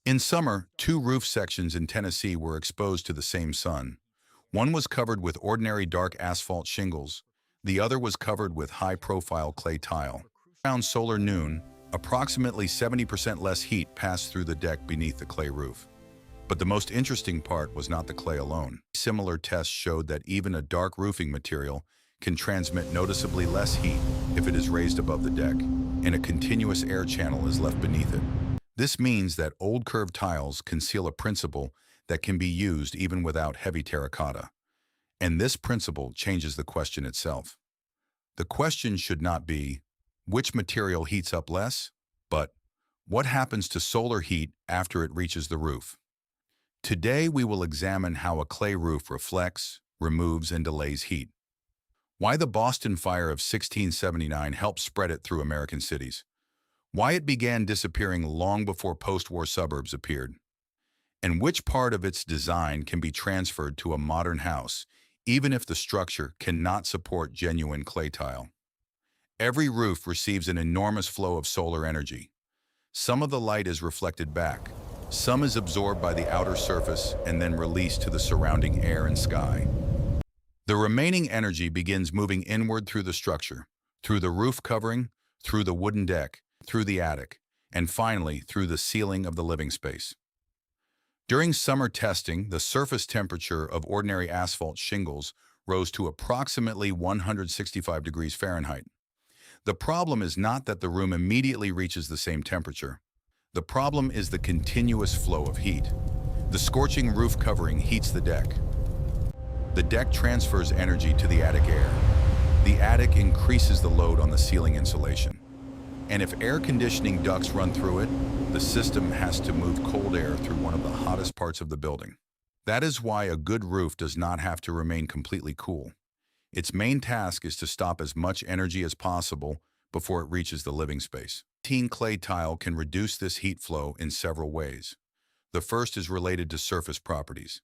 In summer, two roof sections in Tennessee were exposed to the same sun. One was covered with ordinary dark asphalt shingles. The other was covered with high-profile clay tile. Around solar noon, approximately 70% less heat passed through the deck beneath the clay roof. But the most interesting part was not the clay alone. Similar tests showed that even a dark roofing material can transmit noticeably less heat if it is raised above the deck, and a continuous air channel is left beneath it. This means that old curved tiles conceal a principle that can be used even without heavy terracotta. And this principle changes the question itself. The question should not be, which material heats up less, but what happens to solar heat after it reaches the roof? Today we will examine how a clay roof reflects, removes, and delays heat. Why the Boston Fire of 1679 helped spread it through American cities. Why it began disappearing long before post-war suburbs appeared. And which part of its design can be transferred to a modern house, even if the structure cannot support genuine clay tile. Every roof receives an enormous flow of solar energy. Some of the light is reflected back. Some is absorbed by the outer surface and then released to the surrounding air and sky. The remaining energy begins moving inward through the structure, through the roof covering, through the wooden deck, through the attic, and finally through the ceiling of the living space. During summer testing, the surface temperature of ordinary asphalt shingles rose to approximately 165 degrees Fahrenheit. The problem is not that the room immediately reaches the same temperature. The problem is the continuous flow of heat. The scorching roof covering heats the deck. The deck transfers energy to the attic air. The attic increases the load on the ceiling insulation. And if air conditioning ducts run through it, the system has to move cold air through one of the hottest parts of the building. That is why a good roof does not have to remain completely cool. Its main task is to stop as much energy as possible before it reaches the living space. Clay tile can reduce this heat flow in several ways. The first is related to surface properties.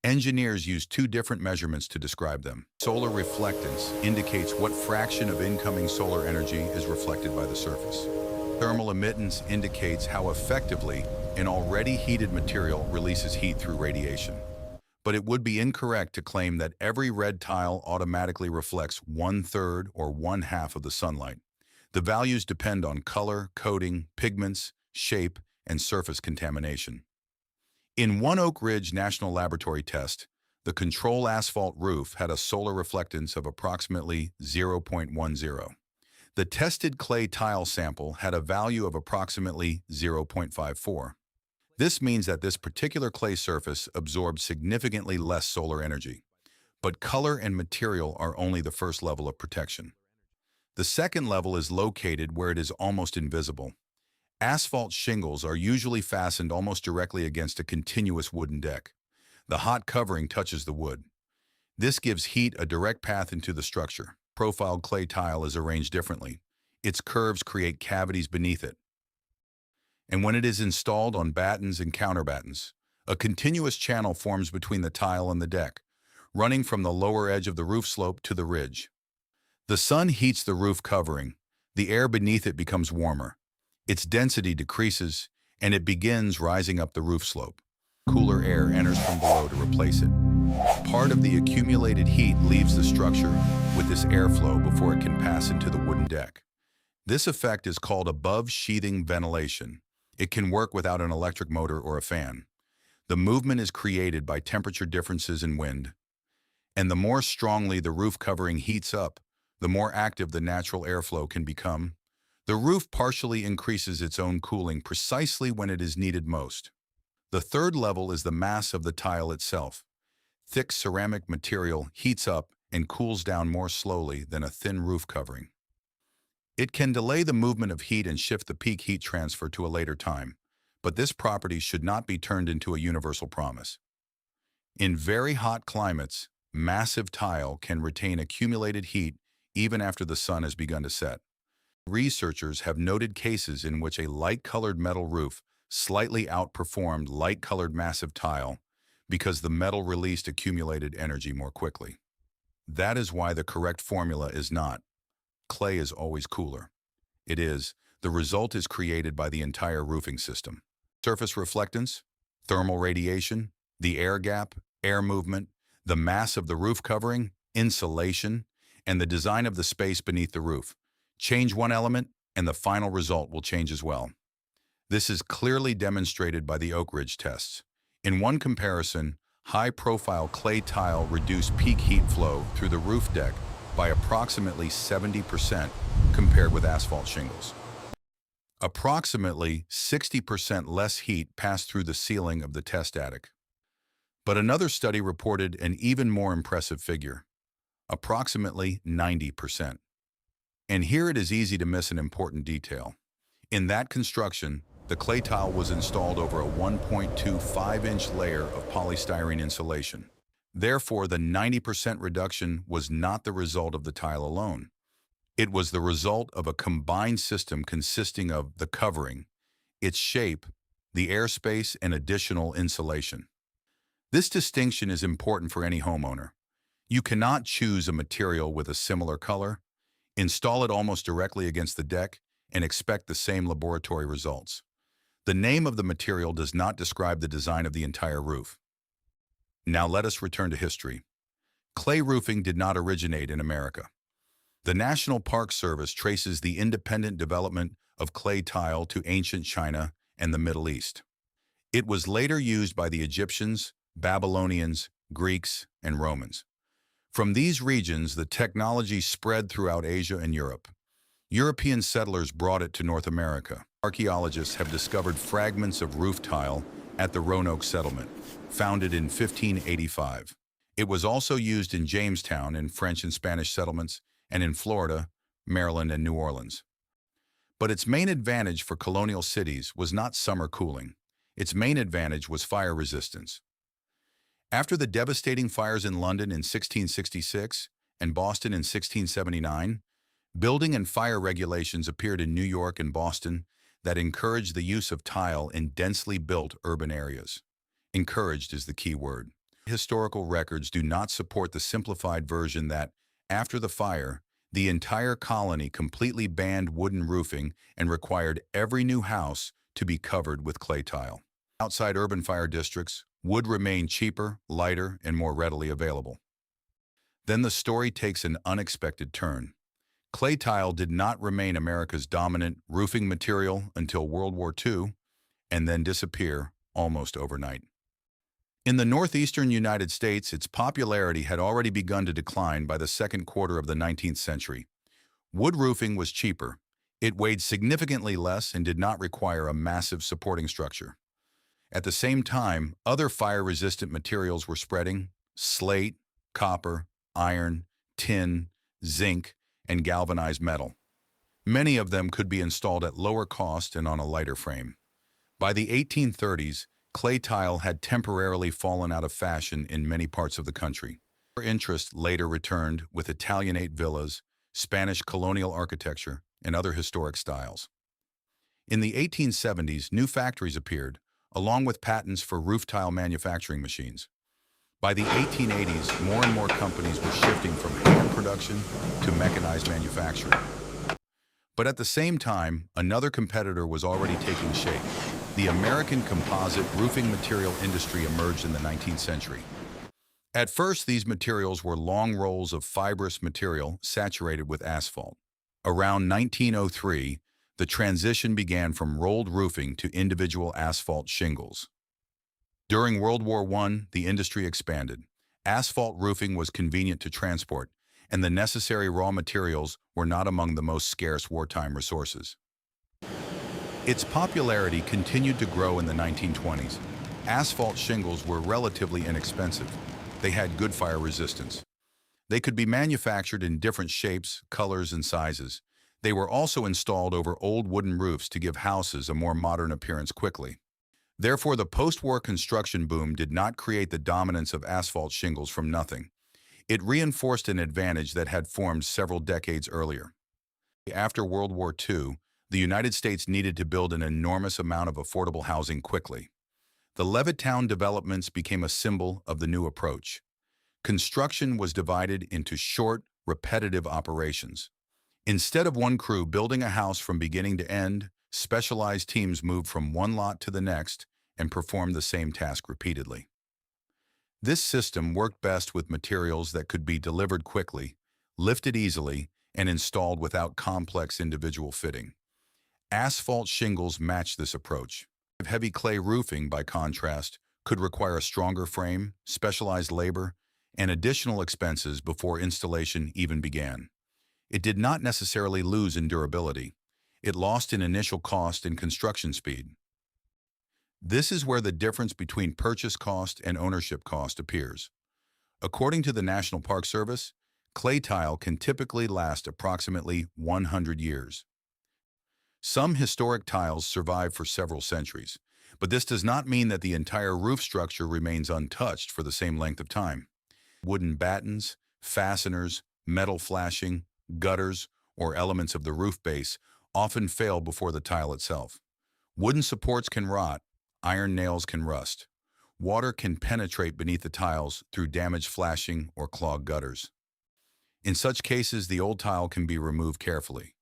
Engineers use two different measurements to describe them. Solar reflectance indicates what fraction of incoming solar energy is reflected by the surface. Thermal emittance indicates how effectively an already heated material releases heat through radiation. But it would be incorrect to claim that every red tile automatically reflects 1/3 or 1/2 of the sunlight. The values depend on color, coating, pigments, shape, and surface contamination. In one Oak Ridge National Laboratory test, the control asphalt roof had a solar reflectance of approximately 0.10. The tested clay tile sample had a value of approximately 0.54. This means that this particular clay surface absorbed significantly less solar energy. But color and material are only the first level of protection. The second level is located where it is almost invisible. Asphalt shingles are usually fastened almost directly against a continuous wooden deck. The hot covering touches the wood. This gives heat a direct path into the structure. Profiled clay tile is arranged differently. Its curves create cavities beneath it. And when it is installed on battens and counterbattens, a continuous channel forms between the tile and the deck, running from the lower edge of the roof slope to the ridge. The sun heats the roof covering. The air beneath it becomes warmer. Its density decreases, and it begins rising up the roof slope. Cooler air enters from below to replace it. Part of the accumulated heat leaves the structure with this airflow before it can pass into the wooden deck. This effect is called above-sheathing ventilation. It can work without an electric motor or a fan. The movement is created by temperature differences in wind. And the more strongly the roof covering heats up, the more active the natural airflow can become. The roof partially increases its own cooling precisely when it is needed most. The third level is the mass of the tile itself. Thick ceramic material heats up and cools down more slowly than a thin roof covering. It can delay the movement of heat and shift the peak heat transfer to a later time, but this property should not be turned into a universal promise. In very hot climates, massive tile can retain accumulated heat even after the sun has begun to set. Researchers have noted cases in which a light-colored metal roof slightly outperformed light-colored massive tile because the metal released accumulated energy more quickly. That is why the correct formula is not clay is always cooler. It is the result is created by the entire roofing system. Surface reflectance, thermal radiation, the air gap, air movement, the mass of the roof covering, insulation, and the design of the space beneath the roof. Change one element, and the final result will change as well. This is clearly demonstrated by the Oak Ridge tests. In one comparison, high-profile clay tile reduced peak heat flow through the roof deck by approximately 70% compared with asphalt shingles. Approximately 60% less heat passed through the ceiling of the test attic. But another study reported an even more impressive figure, approximately 90%. And here it is easy to miss an important detail. In that construction, the clay tile was installed over a 1.25-inch layer of polystyrene insulation. Therefore, the 90% reduction was not the result of the tile alone. It was the result of a combined system consisting of the covering, its shape, the airspace, and additional insulation. This distinction is important for any homeowner. You cannot choose a material with a similar color, install it almost directly against the deck, and expect the same laboratory results. The name of the material does not describe the design of the entire roof. Now let us return to history. Clay roofing did not originate in America. The National Park Service traces the independent development of clay tile to ancient China and the Middle East. It was later used by the Egyptians, Babylonians, Greeks, and Romans. From these regions, the technology spread throughout Asia and Europe. European settlers brought it to North America. Archaeologists have discovered fragments of roof tile at the Roanoke settlement, founded in 1585. It was also used in Jamestown in French and Spanish settlements, and in Florida, Maryland, and New Orleans. But its main advantage for colonial cities was not summer cooling. Its main advantage was fire resistance. After the devastating fires in London in 1666 and Boston in 1679, building and fire regulations appeared in New York and Boston that encouraged the use of tile in densely built urban areas. Encouraged is the key word. Historical records do not support the simplified version that, after the fire, the entire colony completely banned wooden roofing and required every new house to be covered with clay tile. Outside urban fire districts, wood remained cheaper, lighter, and more readily available. Then the story takes an unexpected turn. Clay tile did not remain America's dominant roofing material until World War II, and then disappear almost overnight. In the northeastern United States, its popularity had already begun to decline by the second quarter of the 19th century. Wood roofing was cheaper. It weighed significantly less and did not require a massive supporting structure. At the same time, other fire-resistant materials were spreading: slate, copper, iron, tin, zinc, and galvanized metal. Many of them could be installed at lower cost and on a lighter frame. By the 1830s, clay tile had temporarily fallen out of fashion in many parts of the country. Interest later returned with Italianate villas, Spanish colonial architecture, and other historic styles. In the 1870s, new factories appeared, along with patents for roof tile manufacturing machines. By the 1880s, more and more companies were shifting from hand production to mechanized manufacturing. But at the same time, another competitor was already taking shape. The American composite roofing material industry emerged in the 19th century. At first, these materials were long rolls of fibrous material saturated with asphalt. Around 1903, the transition began from rolled roofing to individual asphalt shingles. During World War I, the industry expanded. Asphalt roofing was convenient to transport, and the necessary raw materials were not among the most scarce wartime resources. Its popularity continued to grow in the 1920s. Asphalt shingles were relatively inexpensive. They had good fire resistance. They could be manufactured in different shapes, colors, and sizes. They were also installed over old wooden roofs to give houses a more modern appearance quickly. Therefore, the post-war construction boom did not create the dominance of asphalt shingles from nothing. It reinforced an advantage that had formed several decades earlier. After World War II, the United States needed to build an enormous amount of affordable housing quickly. The Levittown developments became a symbol of the new approach. Construction was divided into short, repetitive operations. Instead of one crew building a house from beginning to end, Specialized teams moved from one lot to the next and performed the same task repeatedly. This system worked best with materials that could be delivered quickly, lifted easily, and installed without complex individual fitting. Asphalt shingles match this approach. Heavy clay roofing, by contrast, could require a stronger frame, specialized labor, and additional expenses before installation even began. It did not necessarily lose in durability. It lost in initial cost and construction speed. This is where the difference between purchase cost and ownership cost appears. According to the National Park Service, clay tile can typically last approximately 100 years. Some historic tiles survive for several centuries, but this does not mean that the entire roof structure remains untouched for the same length of time. Wooden battens, fasteners, metal flashing, gutters, or elements of the roof base often fail before the tile itself. Wooden supports can rot, iron nails can rust. Water can penetrate beneath the tiles through damaged flashing or clogged gutters. In such cases, the old tile can be removed carefully.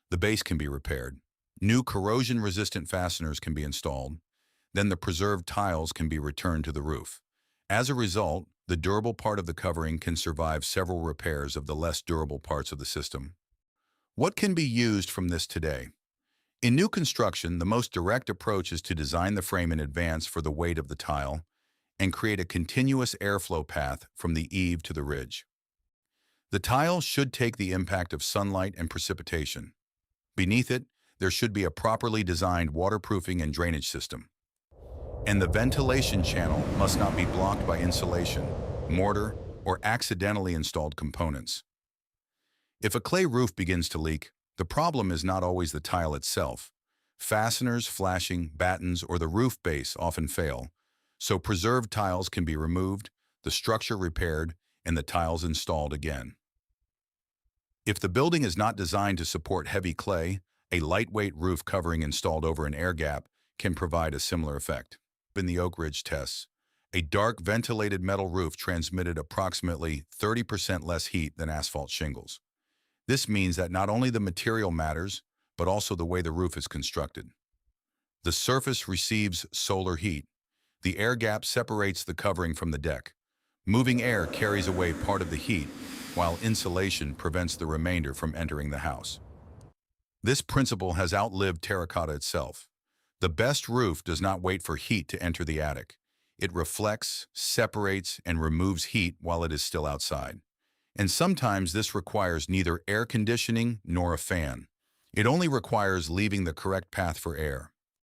The base can be repaired. New corrosion-resistant fasteners can be installed. Then the preserved tiles can be returned to the roof. As a result, the durable part of the covering can survive several repairs of the less durable parts of the system. What can be used from this today? In new construction, the most direct approach is to design the frame in advance for the weight of the tile and create a continuous airflow path from the eave to the ridge. The tile should take the impact of sunlight and precipitation. Beneath it, there should be a properly designed waterproofing and drainage system. And the ventilation channel must not be blocked by insulation, mortar, or accidentally installed components. If a clay roof begins to leak, the problem is not always the tile itself. Fasteners, flashing, battens, or the roof base often fail, so preserved tiles can be removed, the structure repaired, and the tiles installed again. If the building is not designed to support heavy clay, a lightweight roof covering installed over an air gap can provide a similar effect. In the Oak Ridge tests, a dark ventilated metal roof transmitted approximately 30% less heat than asphalt shingles. This means that not only the material matters, but also the way the roof is constructed. The surface receives solar heat. The air gap separates the covering from the deck. Moving air carries away part of the heat, while insulation prevents the remainder from entering the house. This principle has outlived terracotta itself. The best roof does not wait for heat to enter the attic. It reflects, separates, and removes heat while it is still outside. And sometimes this requires neither air conditioning nor a fan. It only requires leaving the correct path for air.